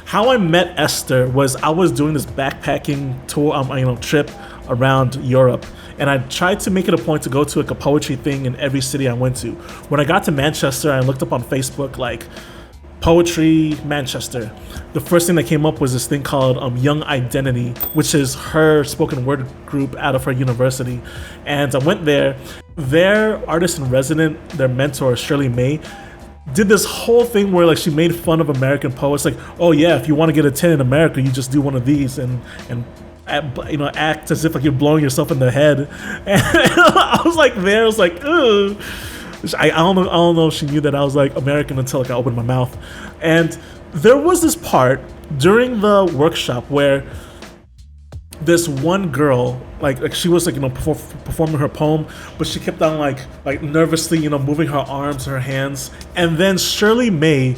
how I met Esther was I was doing this backpacking tour, trip around Europe, and I tried to make it a point to go to like a poetry thing in every city I went to. When I got to Manchester, I looked up on Facebook like poetry Manchester. The first thing that came up was this thing called Young Identity, which is her spoken word group out of her university. And I went there. Their artist in resident, their mentor Shirley May, did this whole thing where like she made fun of American poets, like, oh yeah, if you want to get a 10 in America, you just do one of these and act as if like you're blowing yourself in the head. And I was like, ugh. I don't know if she knew that I was like American until like I opened my mouth. And there was this part during the workshop where this one girl, like she was like performing her poem, but she kept on like nervously moving her arms, her hands, and then Shirley May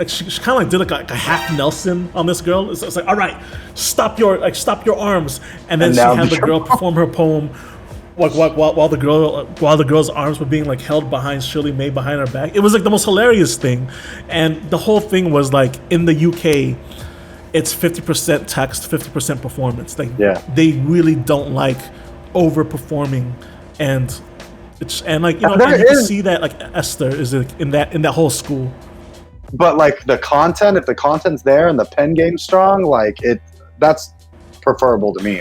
she kind of like did like a half Nelson on this girl. It's like, all right, stop your arms, and then she had the girl perform her poem. Like while the girl's arms were being like held behind Shirley May behind her back. It was like the most hilarious thing, and the whole thing was like in the UK, it's 50% text, 50% performance. Like they really don't like overperforming, and you can see that like Esther is in that whole school. But like the content, if the content's there and the pen game's strong, like that's preferable to me.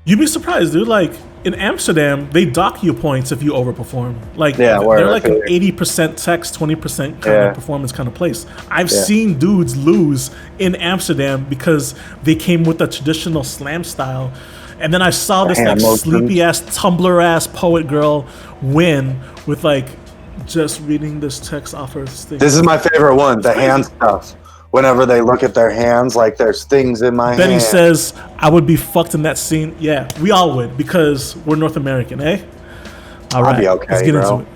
You'd be surprised, dude. Like in Amsterdam, they dock you points if you overperform. Like they're like an 80% text, 20% kind of performance kind of place. I've seen dudes lose in Amsterdam because they came with a traditional slam style, and then I saw this like sleepy ass Tumblr ass poet girl win with like just reading this text off her thing. This is my favorite one, the hand stuff. Whenever they look at their hands, like there's things in my hand. Benny says, I would be fucked in that scene. Yeah, we all would, because we're North American, eh? All right, I'll be okay, let's get bro. into it.